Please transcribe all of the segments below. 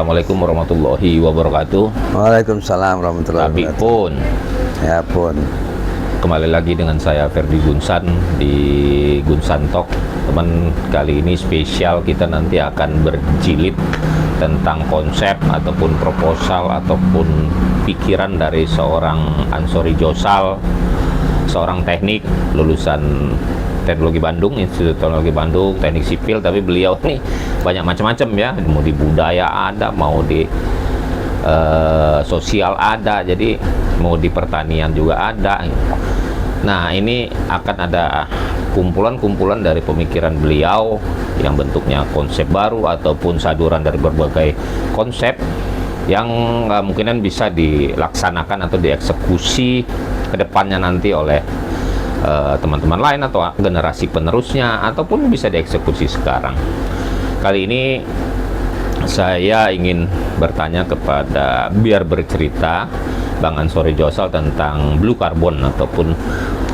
Assalamualaikum warahmatullahi wabarakatuh. Waalaikumsalam warahmatullahi Tapi wabarakatuh. pun Ya pun. kembali lagi dengan saya Ferdi Gunsan di Gunsan Talk. Teman, kali ini spesial, kita nanti akan berjilid tentang konsep ataupun proposal ataupun pikiran dari seorang Ansori Josal, seorang teknik lulusan Teknologi Bandung, Institut Teknologi Bandung, teknik sipil, tapi beliau nih banyak macam-macam ya, mau di budaya ada, mau di sosial ada, jadi mau di pertanian juga ada. Nah, ini akan ada kumpulan-kumpulan dari pemikiran beliau yang bentuknya konsep baru ataupun saduran dari berbagai konsep yang kemungkinan bisa dilaksanakan atau dieksekusi ke depannya nanti oleh teman-teman lain atau generasi penerusnya, ataupun bisa dieksekusi sekarang. Kali ini saya ingin bertanya kepada, biar bercerita, Bang Ansori Josal tentang blue carbon, ataupun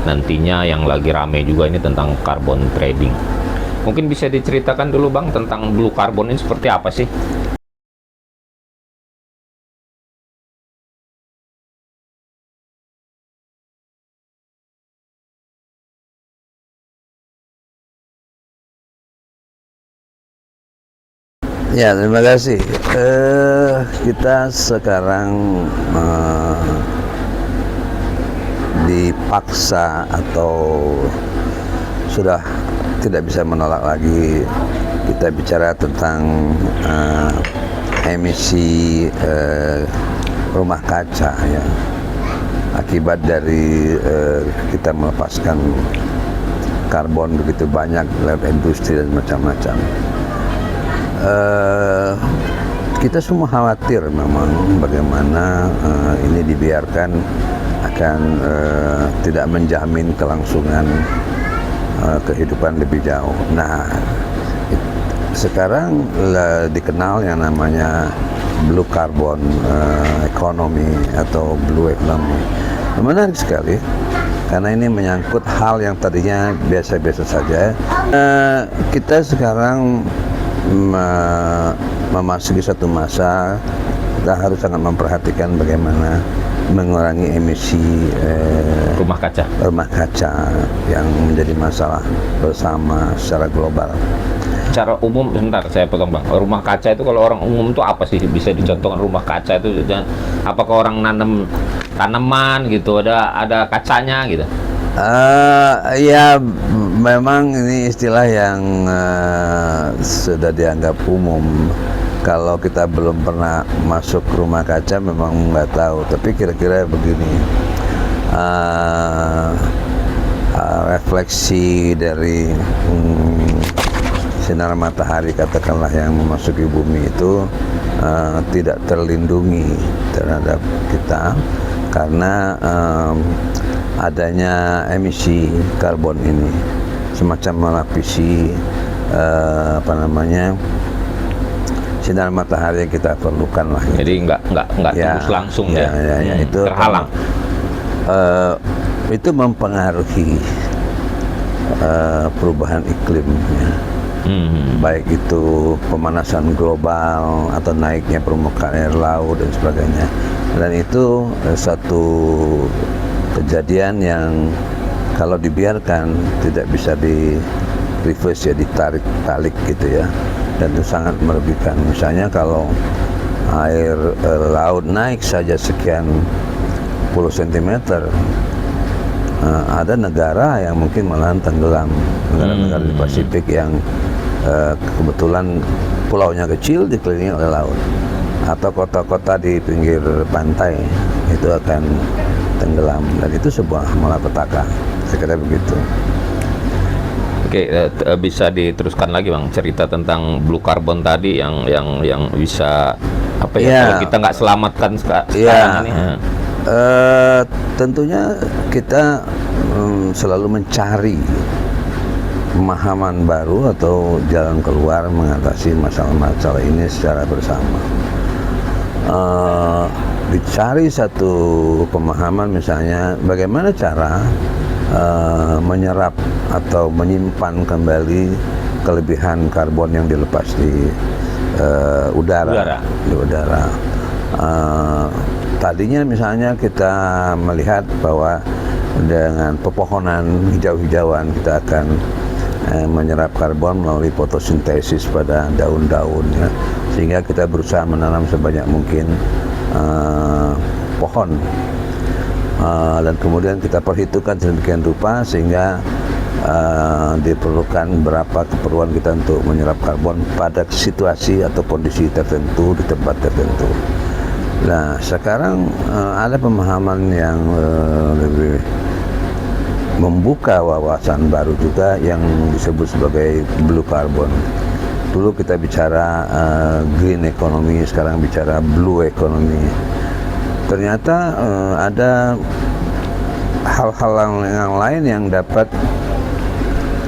nantinya yang lagi rame juga ini tentang carbon trading. Mungkin bisa diceritakan dulu Bang tentang blue carbon ini seperti apa sih? Ya, terima kasih. Kita sekarang dipaksa atau sudah tidak bisa menolak lagi kita bicara tentang emisi rumah kaca ya, akibat dari kita melepaskan karbon begitu banyak lewat industri dan macam-macam. Kita semua khawatir memang bagaimana ini dibiarkan akan tidak menjamin kelangsungan kehidupan lebih jauh. Nah, sekarang dikenal yang namanya blue carbon economy atau blue economy. Menarik sekali karena ini menyangkut hal yang tadinya biasa-biasa saja. Kita sekarang memasuki satu masa kita harus sangat memperhatikan bagaimana mengurangi emisi Rumah kaca yang menjadi masalah bersama secara global. Secara umum, sebentar saya potong Bang, rumah kaca itu kalau orang umum itu apa sih, bisa dicontohkan rumah kaca itu? Apakah orang nanam tanaman gitu, ada kacanya gitu? Ya memang ini istilah yang sudah dianggap umum. Kalau kita belum pernah masuk rumah kaca memang nggak tahu, tapi kira-kira begini, refleksi dari sinar matahari katakanlah yang memasuki bumi itu tidak terlindungi terhadap kita karena adanya emisi karbon ini semacam melapisi sinar matahari yang kita perlukan lah. Jadi nggak Ya, tembus langsung ya, itu terhalang. Itu mempengaruhi perubahan iklim ya. Baik itu pemanasan global atau naiknya permukaan air laut dan sebagainya. Dan itu satu kejadian yang kalau dibiarkan tidak bisa di reverse ya, ditarik gitu ya, dan itu sangat merugikan. Misalnya kalau air laut naik saja sekian puluh sentimeter, ada negara yang mungkin malahan tenggelam, negara-negara di Pasifik yang kebetulan pulaunya kecil dikelilingi oleh laut, atau kota-kota di pinggir pantai itu akan tenggelam, dan itu sebuah malapetaka. Saya kira begitu. Oke, bisa diteruskan lagi Bang cerita tentang blue carbon tadi yang bisa apa ya, Ya, kalau kita nggak selamatkan sekarang ya, ini. tentunya kita selalu mencari pemahaman baru atau jalan keluar mengatasi masalah-masalah ini secara bersama. Dicari satu pemahaman, misalnya bagaimana cara menyerap atau menyimpan kembali kelebihan karbon yang dilepas di udara. Di udara. Tadinya misalnya kita melihat bahwa dengan pepohonan hijau-hijauan kita akan menyerap karbon melalui fotosintesis pada daun-daunnya, sehingga kita berusaha menanam sebanyak mungkin pohon, dan kemudian kita perhitungkan sedemikian rupa sehingga diperlukan berapa keperluan kita untuk menyerap karbon pada situasi atau kondisi tertentu di tempat tertentu. Nah, sekarang ada pemahaman yang lebih membuka wawasan baru juga yang disebut sebagai blue carbon. Dulu kita bicara green economy, sekarang bicara blue economy. Ternyata ada hal-hal yang lain yang dapat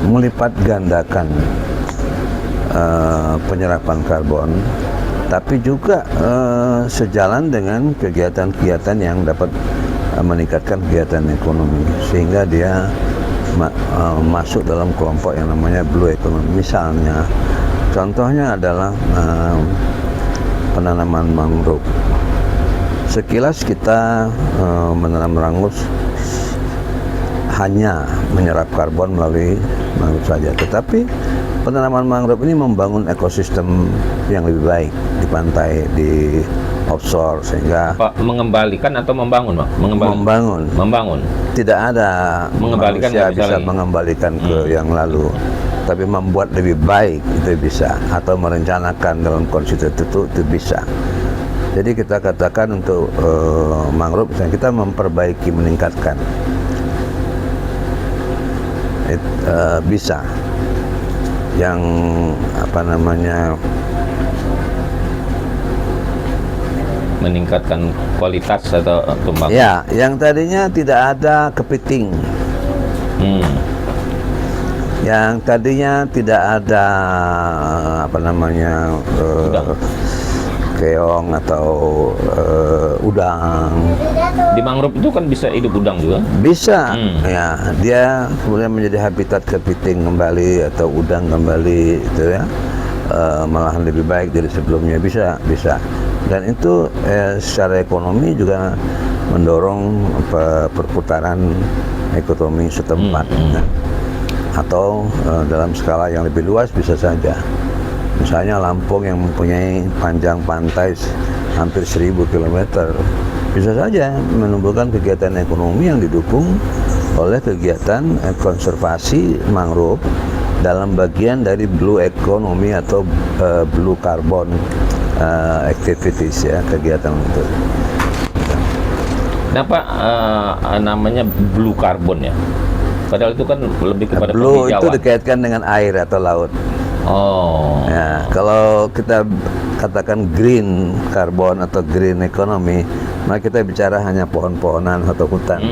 melipat gandakan penyerapan karbon, tapi juga sejalan dengan kegiatan-kegiatan yang dapat meningkatkan kegiatan ekonomi, sehingga dia masuk dalam kelompok yang namanya blue economy. Misalnya, contohnya adalah penanaman mangrove. Sekilas kita menanam mangrove hanya menyerap karbon melalui mangrove saja, tetapi penanaman mangrove ini membangun ekosistem yang lebih baik di pantai, di offshore, sehingga mengembalikan atau membangun, Bang? Membangun. Tidak ada mengembalikan, manusia bisa mengembalikan ke yang lalu, tapi membuat lebih baik itu bisa, atau merencanakan dalam kondisi tertentu itu bisa. Jadi kita katakan untuk mangrove, misalnya kita memperbaiki, meningkatkan, bisa. Yang meningkatkan kualitas atau pembangunan. Ya, yang tadinya tidak ada kepiting, yang tadinya tidak ada keong atau udang. Di mangrove itu kan bisa hidup udang juga? Bisa, ya. Dia kemudian menjadi habitat kepiting kembali atau udang kembali, itu ya. Malahan lebih baik dari sebelumnya, bisa. Dan itu secara ekonomi juga mendorong perputaran ekonomi setempat. Atau dalam skala yang lebih luas bisa saja. Misalnya Lampung yang mempunyai panjang pantai hampir 1000 km, bisa saja menumbuhkan kegiatan ekonomi yang didukung oleh kegiatan konservasi mangrove dalam bagian dari blue economy atau blue carbon activities, ya, kegiatan itu. Kenapa namanya blue carbon ya? Padahal itu kan lebih kepada blue penghijauan. Itu dikaitkan dengan air atau laut. Oh. Ya, kalau kita katakan green carbon atau green economy, maka kita bicara hanya pohon-pohonan atau hutan.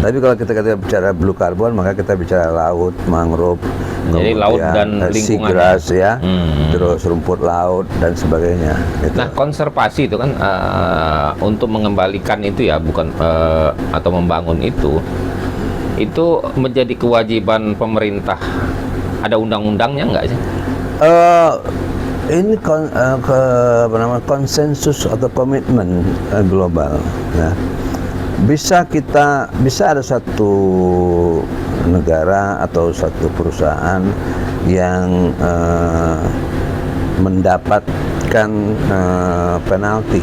Tapi kalau kita bicara blue carbon, maka kita bicara laut, mangrove, jadi laut dan lingkungan, seagrass, ya, terus rumput laut dan sebagainya. Gitu. Nah, konservasi itu kan untuk mengembalikan itu ya, bukan atau membangun itu menjadi kewajiban pemerintah. Ada undang-undangnya nggak sih? Ini konsensus atau komitmen global, ya. Bisa ada satu negara atau satu perusahaan yang mendapatkan penalti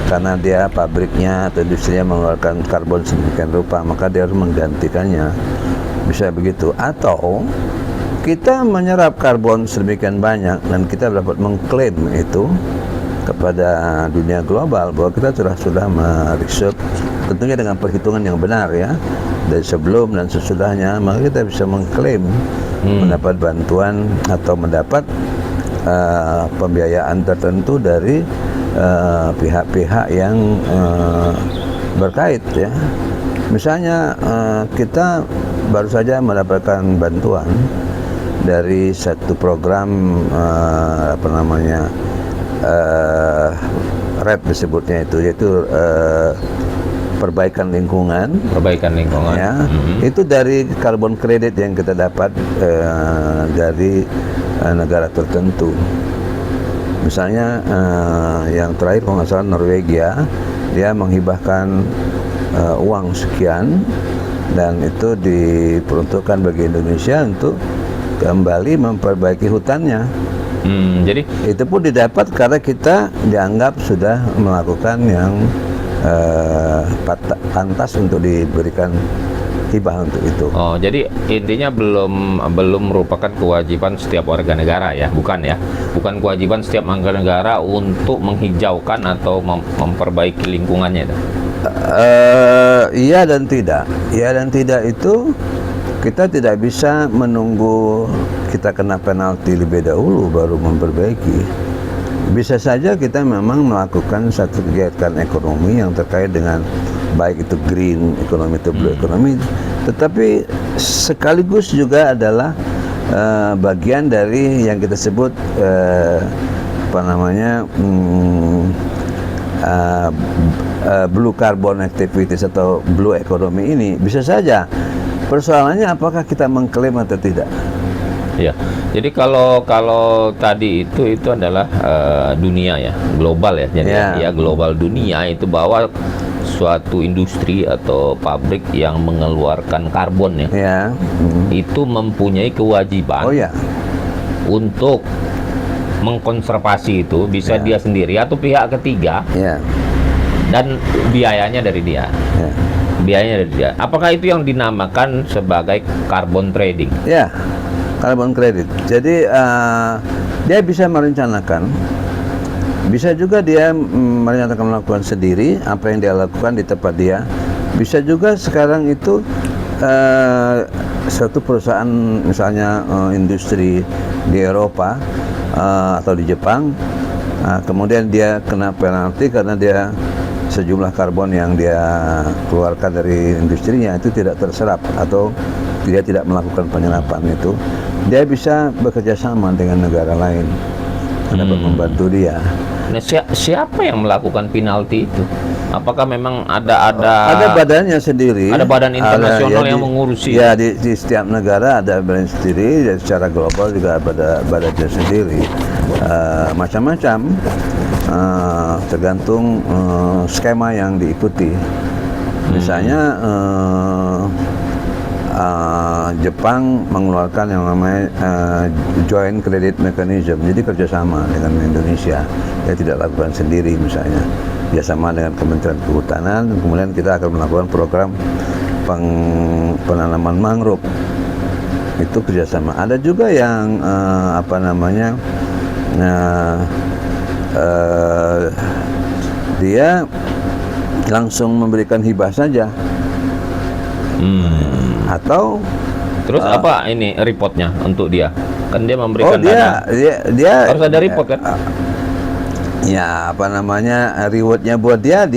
karena dia pabriknya atau industrinya mengeluarkan karbon sedemikian rupa, maka dia harus menggantikannya. Bisa begitu. Atau kita menyerap karbon sedemikian banyak dan kita dapat mengklaim itu kepada dunia global bahwa kita sudah mereserve, tentunya dengan perhitungan yang benar, ya, dari sebelum dan sesudahnya, maka kita bisa mengklaim mendapat bantuan atau mendapat pembiayaan tertentu dari pihak-pihak yang berkait, ya. Misalnya kita baru saja mendapatkan bantuan dari satu program RED disebutnya itu, yaitu perbaikan lingkungan, ya. Itu dari carbon credit yang kita dapat dari negara tertentu. Misalnya yang terakhir kalau nggak salah Norwegia, dia menghibahkan uang sekian dan itu diperuntukkan bagi Indonesia untuk kembali memperbaiki hutannya. Jadi Itu pun didapat karena kita dianggap sudah melakukan yang pantas untuk diberikan hibah untuk itu. oh, jadi intinya belum merupakan kewajiban setiap warga negara ya, bukan ya? Bukan kewajiban setiap warga negara untuk menghijaukan atau memperbaiki lingkungannya itu. Iya dan tidak. Iya dan tidak itu kita tidak bisa menunggu kita kena penalti lebih dahulu baru memperbaiki. Bisa saja kita memang melakukan satu kegiatan ekonomi yang terkait dengan baik itu green ekonomi atau blue ekonomi, tetapi sekaligus juga adalah bagian dari yang kita sebut blue carbon activities atau blue economy ini. Bisa saja persoalannya apakah kita mengklaim atau tidak. Ya, jadi kalau tadi itu adalah dunia ya, global ya, jadi ya global dunia itu bahwa suatu industri atau pabrik yang mengeluarkan karbon ya, itu mempunyai kewajiban untuk mengkonservasi itu, bisa dia sendiri atau pihak ketiga, dan biayanya dari dia. Biayanya dari dia. Apakah itu yang dinamakan sebagai carbon trading? Ya. Carbon credit. Jadi dia bisa merencanakan, bisa juga dia merencanakan melakukan sendiri apa yang dia lakukan di tempat dia. Bisa juga sekarang itu suatu perusahaan misalnya industri di Eropa atau di Jepang, kemudian dia kena penalti karena dia sejumlah karbon yang dia keluarkan dari industrinya itu tidak terserap atau dia tidak melakukan penyerapan itu. Dia bisa bekerja sama dengan negara lain dapat membantu dia. Nah, siapa yang melakukan penalti itu? Apakah memang ada badannya sendiri? Ada badan internasional yang mengurusi? Ya, di setiap negara ada badan sendiri, dan secara global juga ada badannya sendiri. Macam-macam, tergantung skema yang diikuti. Misalnya Jepang mengeluarkan yang namanya joint credit mechanism, jadi kerjasama dengan Indonesia. Dia tidak lakukan sendiri, misalnya kerjasama dengan Kementerian Kehutanan, kemudian kita akan melakukan program penanaman mangrove, itu kerjasama. Ada juga yang dia langsung memberikan hibah saja. Atau terus apa ini reportnya untuk dia? Kan dia memberikan dia harus ada report kan? Rewardnya buat dia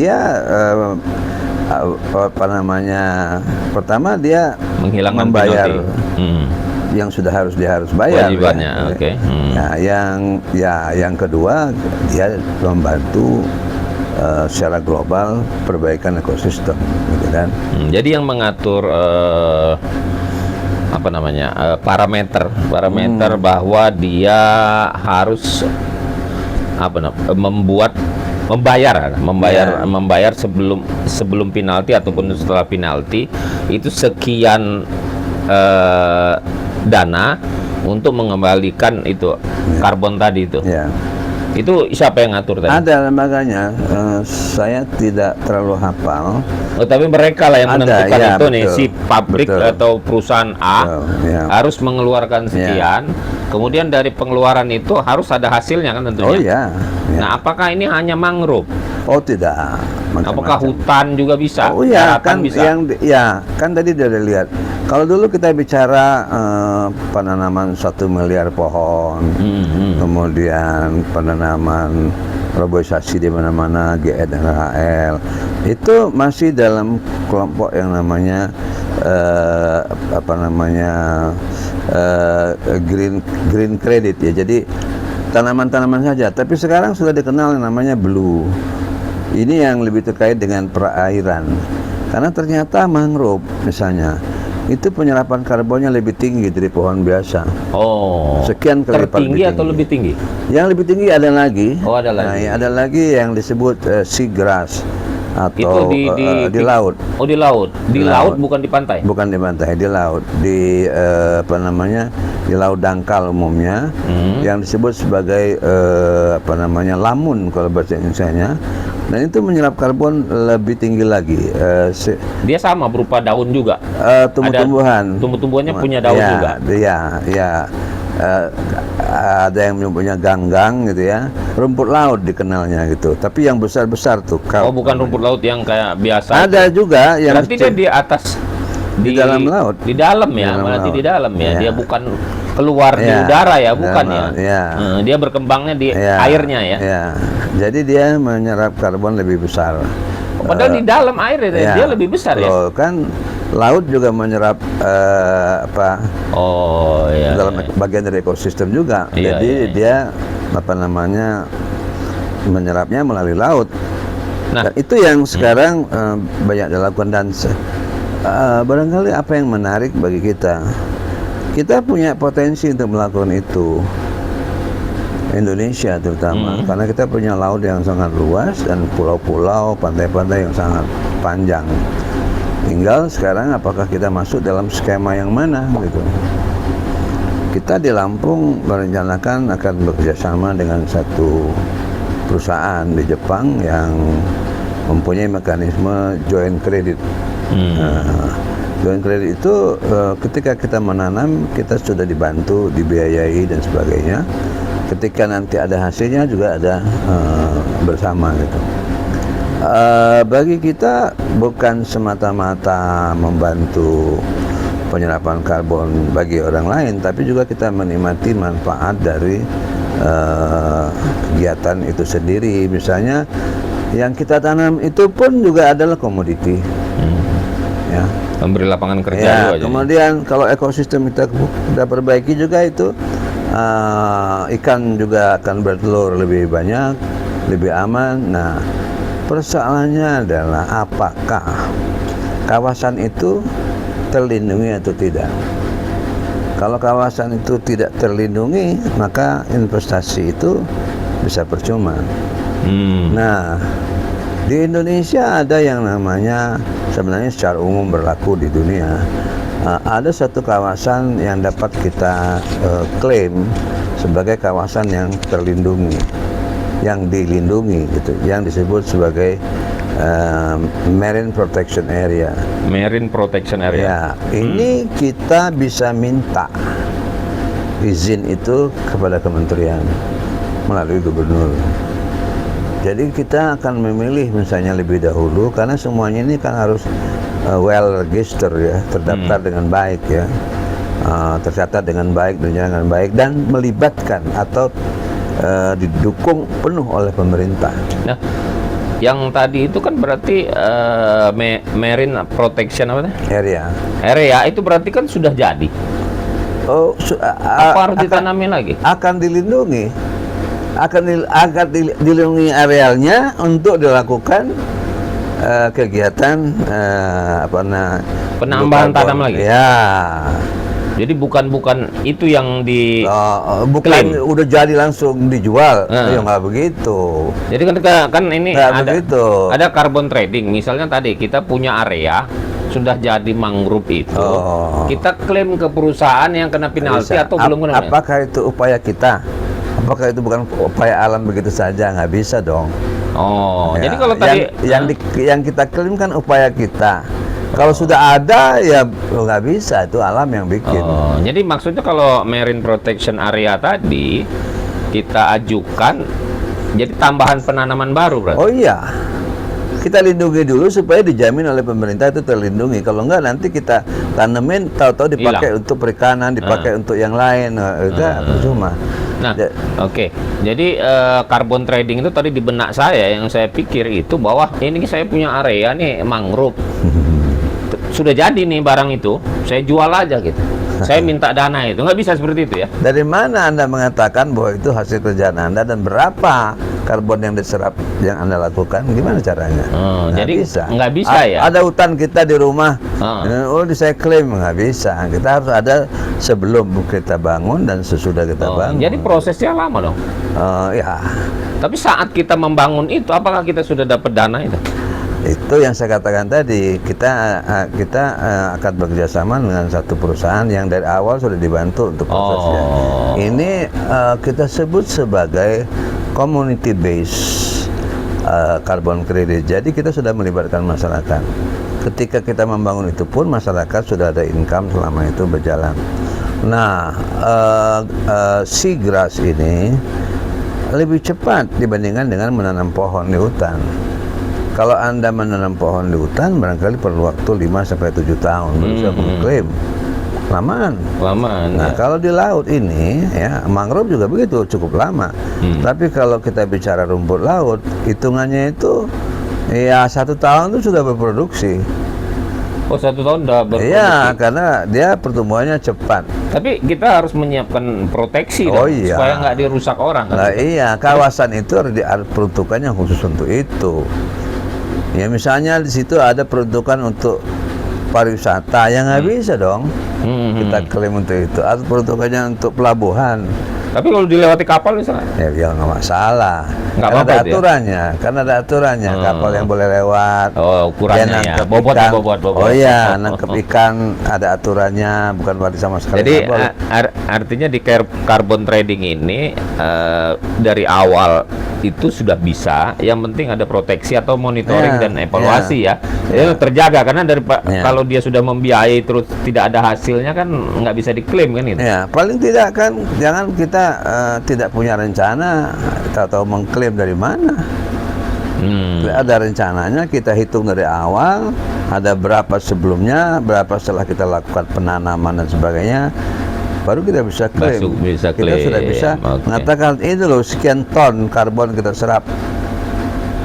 pertama dia menghilangkan membayar yang sudah harus bayar. Kewajibannya, oke. Yang kedua dia membantu secara global perbaikan ekosistem, gitu kan. Jadi yang mengatur parameter bahwa dia harus membayar sebelum penalti ataupun setelah penalti itu sekian dana untuk mengembalikan itu karbon tadi itu. Itu siapa yang ngatur tadi? Ada lembaganya, saya tidak terlalu hafal. Oh, tapi mereka lah yang menentukan itu betul. Nih, si pabrik atau perusahaan A harus mengeluarkan sekian, kemudian dari pengeluaran itu harus ada hasilnya kan tentunya. Nah, apakah ini hanya mangrove? Oh, tidak. Apakah hutan juga bisa? Oh iya, kan bisa. Kan tadi sudah lihat. Kalau dulu kita bicara penanaman 1 miliar pohon, kemudian penanaman reboisasi di mana-mana, GE dan HL, itu masih dalam kelompok yang namanya green credit ya. Jadi tanaman-tanaman saja. Tapi sekarang sudah dikenal yang namanya blue. Ini yang lebih terkait dengan perairan. Karena ternyata mangrove misalnya itu penyerapan karbonnya lebih tinggi dari pohon biasa. Oh. Sekian kali lipat tertinggi atau lebih tinggi? Yang lebih tinggi ada lagi. Oh, ada lagi. Nah, ada lagi yang disebut seagrass Itu atau di laut. Oh, di laut. Di laut bukan di pantai. Bukan di pantai, di laut. Di apa namanya? Di laut dangkal umumnya, yang disebut sebagai apa namanya? Lamun kalau bahasa Indonesianya. Dan itu menyerap karbon lebih tinggi lagi. Dia sama berupa daun juga. Tumbuh-tumbuhan. Tumbuh-tumbuhannya punya daun ya, juga. Ya. Ada yang punya ganggang gitu ya, rumput laut dikenalnya gitu. Tapi yang besar-besar tuh. Oh, bukan rumput laut yang kayak biasa. Ada juga yang berarti dia di atas, di dalam laut. Di dalam ya, berarti di dalam ya. Dia bukan keluar di udara ya, bukan ya. Dia berkembangnya di airnya ya. Jadi dia menyerap karbon lebih besar. Padahal di dalam air dia lebih besar ya. Loh, kan laut juga menyerap apa? Oh iya. Dalam bagian dari ekosistem juga. Jadi dia apa namanya menyerapnya melalui laut. Nah, dan itu yang sekarang banyak dilakukan dan barangkali apa yang menarik bagi kita. Kita punya potensi untuk melakukan itu. Indonesia terutama, karena kita punya laut yang sangat luas dan pulau-pulau, pantai-pantai yang sangat panjang. Tinggal sekarang apakah kita masuk dalam skema yang mana gitu. Kita di Lampung merencanakan akan bekerjasama dengan satu perusahaan di Jepang yang mempunyai mekanisme joint credit. Joint credit itu ketika kita menanam, kita sudah dibantu, dibiayai dan sebagainya. Ketika nanti ada hasilnya juga ada bersama gitu. Bagi kita bukan semata-mata membantu penyerapan karbon bagi orang lain, tapi juga kita menikmati manfaat dari kegiatan itu sendiri. Misalnya yang kita tanam itu pun juga adalah komoditi. Ya. Memberi lapangan kerja juga. Kemudian kalau ekosistem kita perbaiki juga itu. Ikan juga akan bertelur lebih banyak, lebih aman. Nah, persoalannya adalah apakah kawasan itu terlindungi atau tidak. Kalau kawasan itu tidak terlindungi, maka investasi itu bisa percuma. Nah, di Indonesia ada yang namanya, sebenarnya secara umum berlaku di dunia, ada satu kawasan yang dapat kita klaim sebagai kawasan yang terlindungi, yang dilindungi gitu, yang disebut sebagai Marine Protection Area. Marine Protection Area. Ya, ini kita bisa minta izin itu kepada kementerian melalui gubernur. Jadi kita akan memilih misalnya lebih dahulu, karena semuanya ini kan harus well register ya, terdaftar dengan baik ya, tercatat dengan baik dan dengan baik, dan melibatkan atau didukung penuh oleh pemerintah. Nah, yang tadi itu kan berarti Marine Protection Area itu berarti kan sudah jadi. Oh, apa harus ditanamin lagi? Akan dilindungi, akan dilindungi arealnya untuk dilakukan kegiatan penambahan tanam lagi. Ya. Jadi bukan itu yang bukan udah jadi langsung dijual. Ya nggak begitu. Jadi kan ini ada carbon trading. Misalnya tadi kita punya area sudah jadi mangrove itu, kita klaim ke perusahaan yang kena penalti atau belum kena. Apakah itu upaya kita? Apakah itu bukan upaya alam begitu saja? Nggak bisa dong. Oh, ya, jadi kalau tadi yang kita klaim kan upaya kita. Kalau sudah ada ya nggak bisa, itu alam yang bikin. Oh, jadi maksudnya kalau Marine Protection Area tadi kita ajukan jadi tambahan penanaman baru berarti? Oh iya, kita lindungi dulu supaya dijamin oleh pemerintah itu terlindungi. Kalau enggak nanti kita tanemin, tahu-tahu dipakai untuk perikanan, dipakai untuk yang lain, itu percuma. Nah, oke. Jadi carbon trading itu tadi di benak saya yang saya pikir itu bahwa ini saya punya area nih mangrove. Sudah jadi nih barang itu, saya jual aja gitu. saya minta dana itu. Nggak bisa seperti itu ya? Dari mana Anda mengatakan bahwa itu hasil kerjaan Anda dan berapa karbon yang diserap yang Anda lakukan? Gimana caranya? Jadi nggak bisa ya? Ada hutan kita di rumah, saya klaim nggak bisa. Kita harus ada sebelum kita bangun dan sesudah kita bangun. Jadi prosesnya lama dong? Ya. Tapi saat kita membangun itu, apakah kita sudah dapat dana itu? Itu yang saya katakan tadi, kita akan bekerja sama dengan satu perusahaan yang dari awal sudah dibantu untuk prosesnya. Ini kita sebut sebagai community based carbon credit. Jadi kita sudah melibatkan masyarakat. Ketika kita membangun itu pun masyarakat sudah ada income selama itu berjalan. Nah, seagrass ini lebih cepat dibandingkan dengan menanam pohon di hutan. Kalau Anda menanam pohon di hutan, barangkali perlu waktu 5-7 tahun baru bisa mengklaim. Lamaan. Nah, kalau di laut ini, ya, mangrove juga begitu, cukup lama. Tapi kalau kita bicara rumput laut, hitungannya itu, ya 1 tahun itu sudah berproduksi. Oh, 1 tahun udah berproduksi? Iya, karena dia pertumbuhannya cepat. Tapi kita harus menyiapkan proteksi dong, supaya nggak dirusak orang. Nah, iya, kawasan itu harus peruntukannya khusus untuk itu. Ya misalnya di situ ada peruntukan untuk pariwisata, yang nggak bisa dong kita klaim untuk itu. Atau peruntukannya untuk pelabuhan. Tapi kalau dilewati kapal misalnya? Ya nggak masalah. Nggak karena apa-apa ada aturannya, karena ada aturannya. Kapal yang boleh lewat. Oh, ukurannya ya. Bobot. Oh iya, nangkep ikan ada aturannya, bukan berarti sama sekali. Jadi artinya di carbon trading ini dari awal itu sudah bisa, yang penting ada proteksi atau monitoring dan evaluasi ya. Itu terjaga, karena kalau dia sudah membiayai terus tidak ada hasilnya kan nggak bisa diklaim kan itu. Ya, paling tidak kan jangan kita tidak punya rencana atau mengklaim dari mana. Ada rencananya, kita hitung dari awal, ada berapa sebelumnya, berapa setelah kita lakukan penanaman dan sebagainya, baru kita bisa klaim. Kita sudah bisa mengatakan ini loh sekian ton karbon kita serap.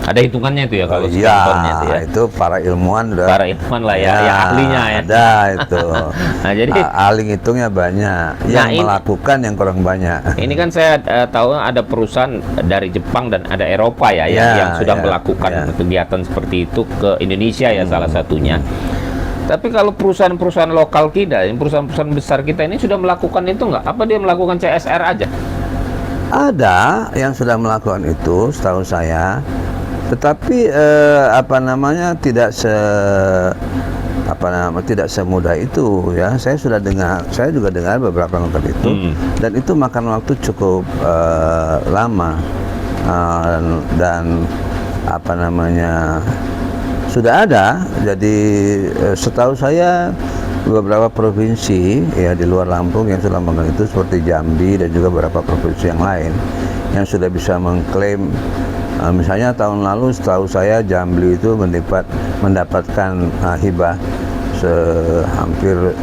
Ada hitungannya itu ya kalau sekian tonnya itu ya. Itu para ilmuwan udah. Para ilmuwan lah ya, yang ahlinya ya. Ada itu. Nah, jadi ahli hitungnya banyak, yang melakukan yang kurang banyak. Ini kan saya tahu ada perusahaan dari Jepang dan ada Eropa ya, yang sudah melakukan kegiatan seperti itu ke Indonesia ya, salah satunya. Tapi kalau perusahaan-perusahaan lokal kita, perusahaan-perusahaan besar kita ini sudah melakukan itu nggak? Apa dia melakukan CSR aja? Ada yang sudah melakukan itu, setahu saya. Tetapi tidak semudah itu ya. Saya juga dengar beberapa tempat itu, dan itu makan waktu cukup lama, dan sudah ada. Jadi setahu saya beberapa provinsi ya di luar Lampung yang sudah melakukan itu, seperti Jambi dan juga beberapa provinsi yang lain yang sudah bisa mengklaim. Misalnya tahun lalu setahu saya Jambi itu mendapatkan hibah hampir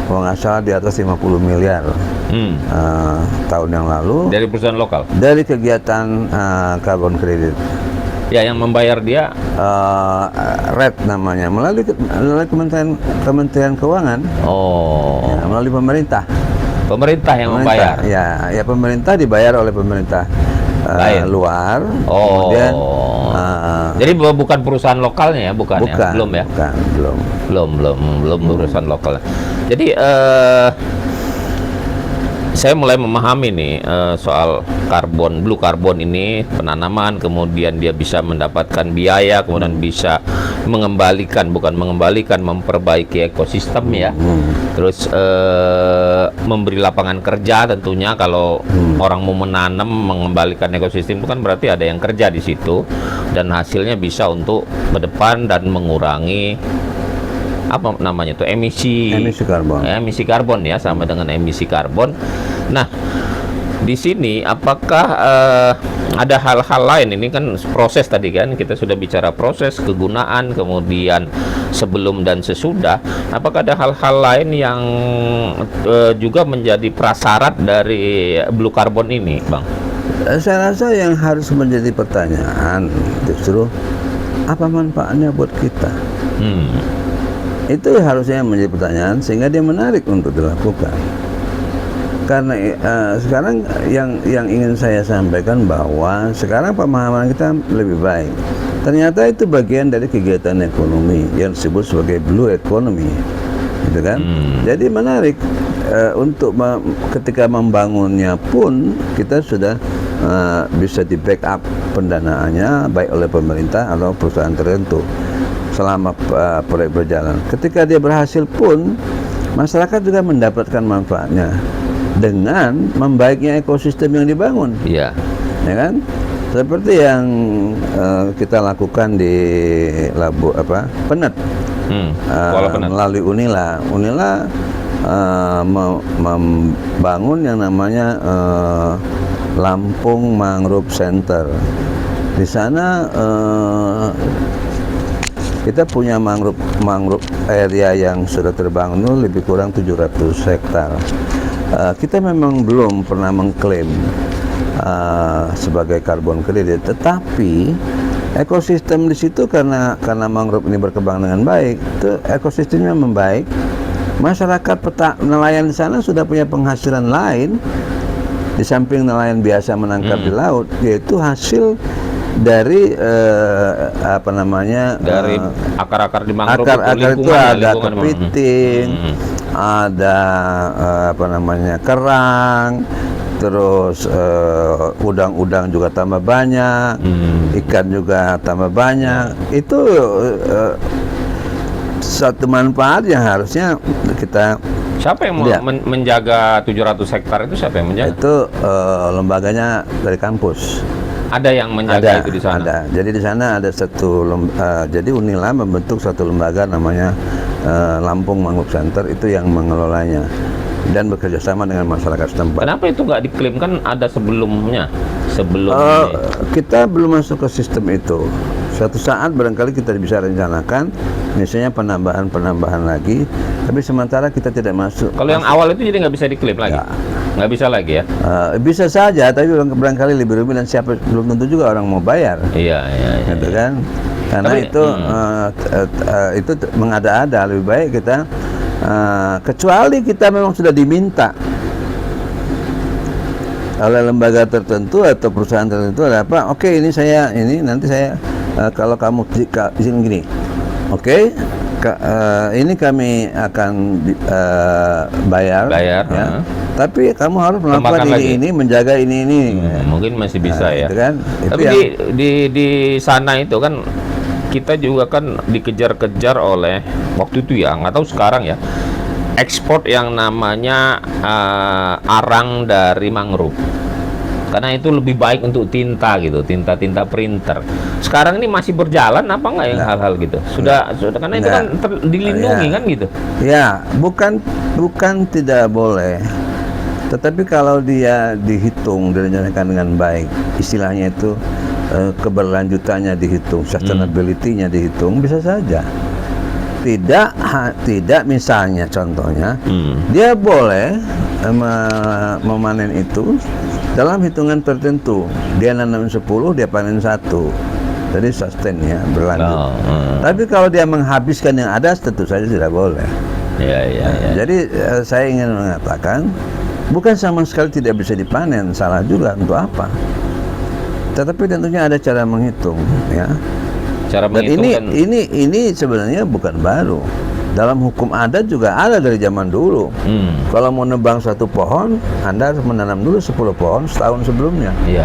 kalau nggak salah di atas 50 miliar tahun yang lalu dari perusahaan lokal, dari kegiatan carbon credit. Ya, yang membayar dia RED namanya, melalui Kementerian Keuangan. Ya, melalui pemerintah. Pemerintah yang membayar. Ya pemerintah dibayar oleh pemerintah luar. Kemudian jadi bukan perusahaan lokalnya ya, bukan ya? Belum ya? Belum perusahaan lokal. Jadi saya mulai memahami nih soal blue carbon ini, penanaman, kemudian dia bisa mendapatkan biaya, kemudian bisa memperbaiki ekosistem ya. Terus memberi lapangan kerja tentunya. Kalau orang mau menanam, mengembalikan ekosistem itu kan berarti ada yang kerja di situ, dan hasilnya bisa untuk ke depan dan mengurangi apa namanya tuh emisi karbon ya, sama dengan emisi karbon. Nah, di sini apakah ada hal-hal lain? Ini kan proses tadi kan, kita sudah bicara proses, kegunaan, kemudian sebelum dan sesudah. Apakah ada hal-hal lain yang juga menjadi prasyarat dari blue carbon ini, Bang? Saya rasa yang harus menjadi pertanyaan justru apa manfaatnya buat kita. Itu harusnya menjadi pertanyaan sehingga dia menarik untuk dilakukan. Karena sekarang yang ingin saya sampaikan bahwa sekarang pemahaman kita lebih baik. Ternyata itu bagian dari kegiatan ekonomi yang disebut sebagai blue economy, gitu kan? Jadi menarik untuk ketika membangunnya pun kita sudah bisa di backup pendanaannya baik oleh pemerintah atau perusahaan tertentu selama proyek berjalan. Ketika dia berhasil pun masyarakat juga mendapatkan manfaatnya dengan membaiknya ekosistem yang dibangun. Iya. Ya kan? Seperti yang kita lakukan di Penet. Kuala Penet. Melalui Unila. Unila membangun yang namanya Lampung Mangrove Center. Di sana kita punya mangrove area yang sudah terbangun itu lebih kurang 700 hektar. Kita memang belum pernah mengklaim sebagai carbon credit, tetapi ekosistem di situ karena mangrove ini berkembang dengan baik, itu ekosistemnya membaik. Masyarakat nelayan di sana sudah punya penghasilan lain di samping nelayan biasa menangkap di laut, yaitu hasil dari dari akar-akar di mangrove, akar itu ada kepiting, ada kerang, terus udang-udang juga tambah banyak, ikan juga tambah banyak. Itu satu manfaat yang harusnya kita. Siapa yang menjaga 700 hektar itu? Siapa yang menjaga? Itu lembaganya dari kampus. Ada yang menjaga itu di sana? Ada. Jadi di sana ada jadi Unila membentuk satu lembaga namanya Lampung Mangrove Center, itu yang mengelolanya dan bekerja sama dengan masyarakat setempat. Kenapa itu nggak diklaim? Kan ada sebelumnya. Kita belum masuk ke sistem itu. Suatu saat barangkali kita bisa rencanakan misalnya penambahan lagi, tapi sementara kita tidak masuk. Kalau yang awal itu jadi nggak bisa diklaim lagi? Nggak bisa lagi ya? Bisa saja, tapi barangkali lebih rugi dan siapa belum tentu juga orang mau bayar. Iya. Gitu kan? Karena tapi, itu mengada-ada. Lebih baik kita kecuali kita memang sudah diminta oleh lembaga tertentu atau perusahaan tertentu, ada apa? Oke, nanti saya kalau kamu izin gini, oke, ini kami akan bayar ya. Tapi kamu harus melakukan ini, menjaga ini. Mungkin masih bisa ya. Gitu kan? Tapi di sana itu kan kita juga kan dikejar-kejar oleh waktu itu ya, nggak tahu sekarang ya, ekspor yang namanya arang dari mangrove. Karena itu lebih baik untuk tinta gitu, tinta printer. Sekarang ini masih berjalan apa enggak yang hal-hal gitu? Sudah karena itu kan dilindungi kan gitu. Ya, bukan tidak boleh. Tetapi kalau dia dihitung, direncanakan dengan baik, istilahnya itu keberlanjutannya dihitung, sustainability-nya dihitung, bisa saja. Tidak misalnya contohnya, dia boleh memanen itu dalam hitungan tertentu. Dia nanam 10, dia panen 1. Jadi sustain ya, berlanjut. Tapi kalau dia menghabiskan yang ada, tentu saja tidak boleh. Ya. Jadi saya ingin mengatakan, bukan sama sekali tidak bisa dipanen, salah juga, untuk apa? Tetapi tentunya ada cara menghitung, ya. Cara menghitung. Dan ini sebenarnya bukan baru. Dalam hukum adat juga ada dari zaman dulu. Kalau mau nebang satu pohon, Anda harus menanam dulu 10 pohon setahun sebelumnya. Iya.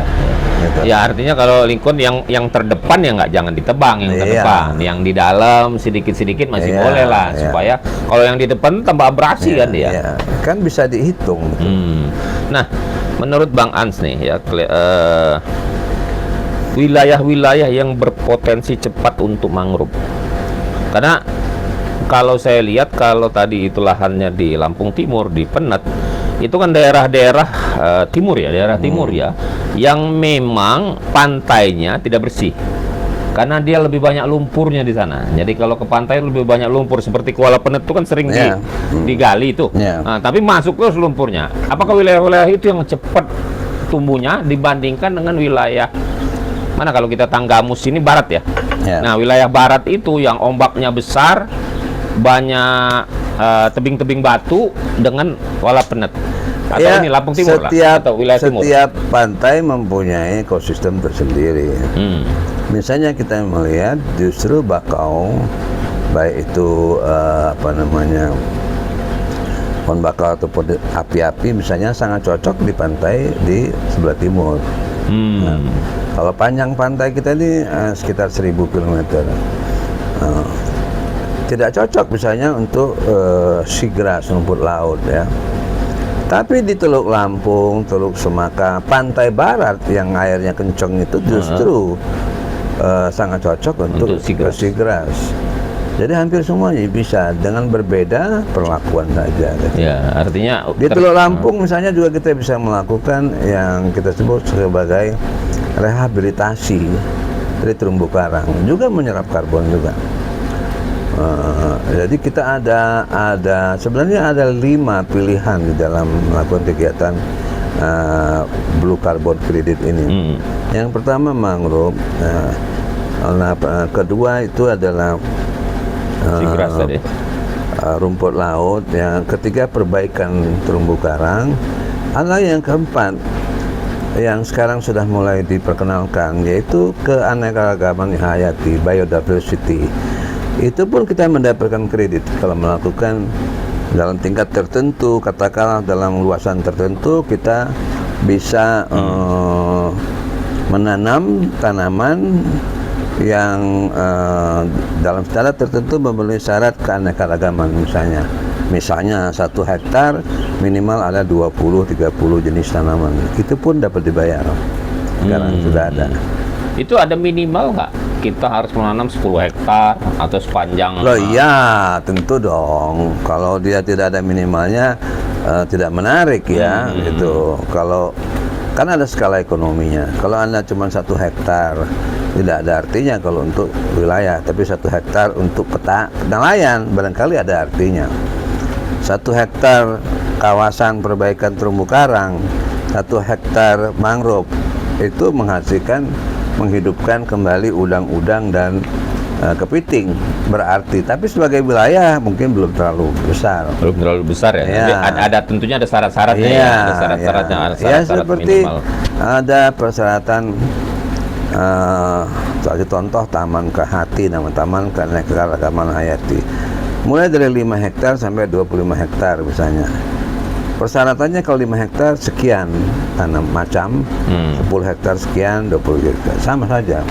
Gitu. Ya artinya kalau lingkon yang terdepan ya jangan ditebang yang terdepan, yang di dalam sedikit-sedikit masih boleh lah, supaya kalau yang di depan tambah abrasi kan dia. Iya. Kan bisa dihitung. Gitu. Nah, menurut Bang Ans nih ya, wilayah-wilayah yang berpotensi cepat untuk mangrove. Karena kalau saya lihat, kalau tadi itu lahannya di Lampung Timur, di Penet, itu kan daerah-daerah timur ya, yang memang pantainya tidak bersih. Karena dia lebih banyak lumpurnya di sana. Jadi kalau ke pantai lebih banyak lumpur, seperti Kuala Penet itu kan sering digali itu. Nah, tapi masuk terus lumpurnya. Apakah wilayah-wilayah itu yang cepat tumbuhnya dibandingkan dengan wilayah mana? Kalau kita Tanggamus ini barat ya. Nah, wilayah barat itu yang ombaknya besar, banyak tebing-tebing batu dengan wala penet. Atau Ya, ini Lampung Timur atau wilayah timur. setiap pantai mempunyai ekosistem tersendiri. Misalnya kita melihat justru bakau, baik itu pohon bakau ataupun api-api misalnya sangat cocok di pantai di sebelah timur. Nah, kalau panjang pantai kita ini sekitar 1000 km. Tidak cocok misalnya untuk seagrass, rumput laut ya. Tapi di Teluk Lampung, Teluk Semaka, pantai barat yang airnya kencang itu justru sangat cocok untuk seagrass. Jadi hampir semuanya bisa dengan berbeda perlakuan saja. Ya, artinya Di Teluk Lampung misalnya juga kita bisa melakukan yang kita sebut sebagai rehabilitasi dari terumbu karang, juga menyerap karbon juga. Jadi kita sebenarnya ada 5 pilihan di dalam melakukan kegiatan Blue Carbon Credit ini. Yang pertama mangrove, kedua itu adalah rumput laut, yang ketiga perbaikan terumbu karang, ada yang keempat yang sekarang sudah mulai diperkenalkan yaitu keanekaragaman hayati, biodiversity. Itu pun kita mendapatkan kredit kalau melakukan dalam tingkat tertentu, katakanlah dalam luasan tertentu kita bisa menanam tanaman yang dalam standar tertentu memenuhi syarat keanekaragaman. Misalnya 1 hektar minimal ada 20-30 jenis tanaman, itu pun dapat dibayar. Sekarang sudah ada. Itu ada minimal nggak? Kita harus menanam 10 hektar atau sepanjang? Loh iya, tentu dong. Kalau dia tidak ada minimalnya tidak menarik ya. Gitu. Kalau kan ada skala ekonominya. Kalau Anda cuma 1 hektar tidak ada artinya kalau untuk wilayah, tapi 1 hektar untuk nelayan barangkali ada artinya. 1 hektar kawasan perbaikan terumbu karang, 1 hektar mangrove itu menghidupkan kembali udang-udang dan kepiting berarti, tapi sebagai wilayah mungkin belum terlalu besar. Belum terlalu besar ya. Ya. Ada tentunya ada syarat-syaratnya ya, ya. Ada syarat-syaratnya, ada syarat-syarat seperti minimal. ada persyaratan contoh taman kehati, nama taman keanekaragaman hayati. Mulai dari 5 hektar sampai 25 hektar misalnya. Persyaratannya kalau 5 hektar sekian tanam macam, 10 hektar sekian, 20 hektar sama saja.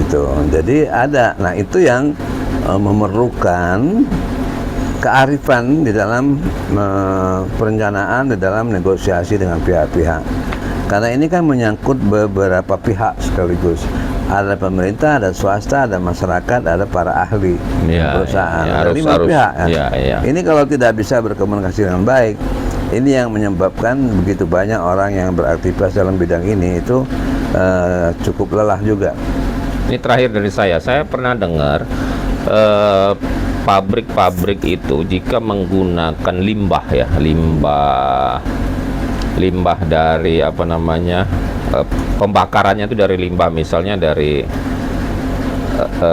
Itu. Jadi ada. Nah, itu yang memerlukan kearifan di dalam perencanaan, di dalam negosiasi dengan pihak-pihak. Karena ini kan menyangkut beberapa pihak sekaligus. Ada pemerintah, ada swasta, ada masyarakat, ada para ahli perusahaan. Ada 5 pihak. Ini kalau tidak bisa berkomunikasi dengan baik, ini yang menyebabkan begitu banyak orang yang beraktivitas dalam bidang ini itu cukup lelah juga. Ini terakhir dari saya pernah dengar pabrik-pabrik itu jika menggunakan limbah ya, limbah dari pembakarannya itu dari limbah, misalnya dari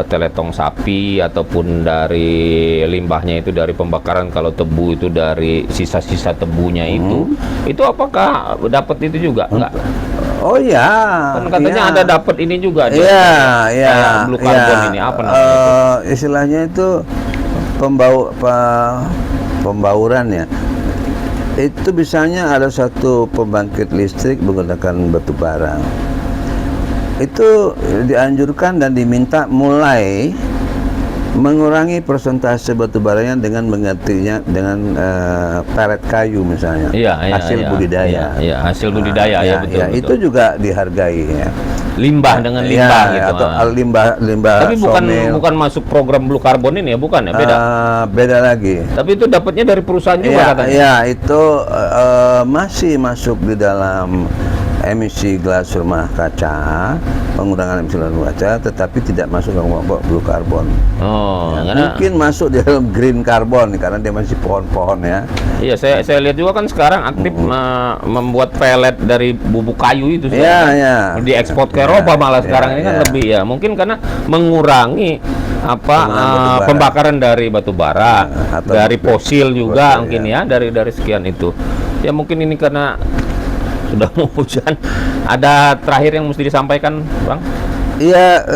teletong sapi ataupun dari limbahnya itu dari pembakaran, kalau tebu itu dari sisa-sisa tebunya itu apakah dapat itu juga enggak? Oh ya, kan katanya ada dapat ini juga. Iya, Blue carbon ini apa namanya itu? Istilahnya itu pembauran ya. Itu misalnya ada satu pembangkit listrik menggunakan batu bara. Itu dianjurkan dan diminta mulai mengurangi persentase batu baranya dengan menggantinya dengan pelet kayu misalnya. Hasil budidaya. Hasil budidaya betul. Itu juga dihargai ya. Limbah dengan limbah gitu. Atau limbah. Tapi bukan masuk program Blue Carbon ini ya, bukan ya? Beda. Beda lagi. Tapi itu dapatnya dari perusahaan juga katanya. Iya, itu masih masuk di dalam emisi gas rumah kaca, pengurangan emisi gas rumah kaca, tetapi tidak masuk ke kelompok blue carbon. Oh, Ya, karena mungkin masuk di dalam green carbon karena dia masih pohon-pohon ya. iya, saya lihat juga kan sekarang aktif membuat pelet dari bubuk kayu itu Iya, iya. diekspor ke Iya, Eropa malah iya, sekarang ini kan iya. lebih ya. Mungkin karena mengurangi Penggunaan batu bara. pembakaran dari batu bara, Atau dari fosil juga fosil, mungkin ya. ya, dari sekian itu. Ya mungkin ini karena sudah mau hujan. Ada terakhir yang mesti disampaikan, Bang? Iya,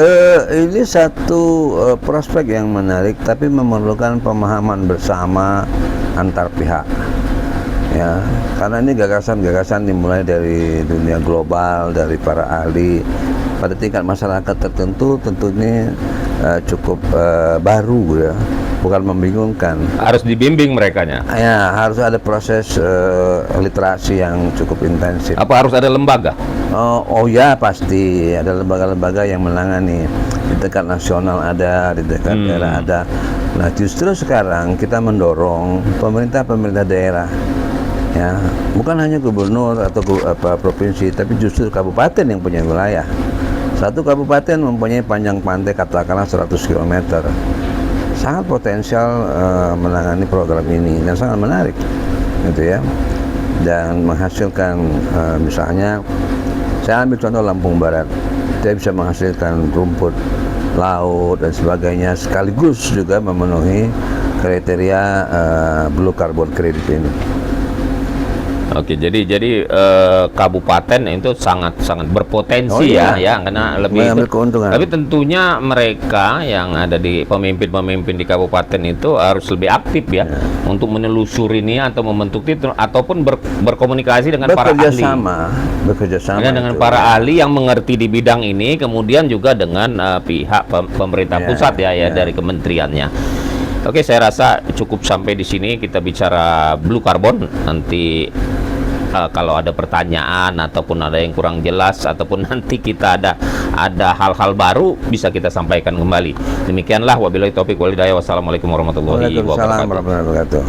ini satu prospek yang menarik, tapi memerlukan pemahaman bersama antar pihak. Ya, karena ini gagasan-gagasan dimulai dari dunia global, dari para ahli. Pada tingkat masyarakat tertentu, tentu ini cukup baru ya, bukan membingungkan. Harus dibimbing merekanya. Ya, harus ada proses literasi yang cukup intensif. Apa harus ada lembaga? Oh ya, pasti ada lembaga-lembaga yang menangani, di tingkat nasional ada, di tingkat daerah ada. Nah, justru sekarang kita mendorong pemerintah daerah, ya, bukan hanya gubernur atau provinsi, tapi justru kabupaten yang punya wilayah. Satu kabupaten mempunyai panjang pantai katakanlah 100 km, sangat potensial menangani program ini dan sangat menarik, gitu ya, dan menghasilkan misalnya. Saya ambil contoh Lampung Barat, dia bisa menghasilkan rumput laut dan sebagainya, sekaligus juga memenuhi kriteria blue carbon credit ini. Oke, jadi kabupaten itu sangat berpotensi karena lebih mengambil keuntungan. Tapi tentunya mereka yang ada di pemimpin di kabupaten itu harus lebih aktif ya untuk menelusuri ini atau membentuk itu ataupun berkomunikasi dengan para ahli. Bekerja sama Dengan para ahli yang mengerti di bidang ini, kemudian juga dengan pihak pemerintah pusat dari kementeriannya. Oke, saya rasa cukup sampai di sini kita bicara blue carbon. Nanti kalau ada pertanyaan ataupun ada yang kurang jelas ataupun nanti kita ada hal-hal baru bisa kita sampaikan kembali. Demikianlah, wabillahi taufik wal hidayah. Wassalamualaikum warahmatullahi wabarakatuh. Waalaikumsalam warahmatullahi wabarakatuh.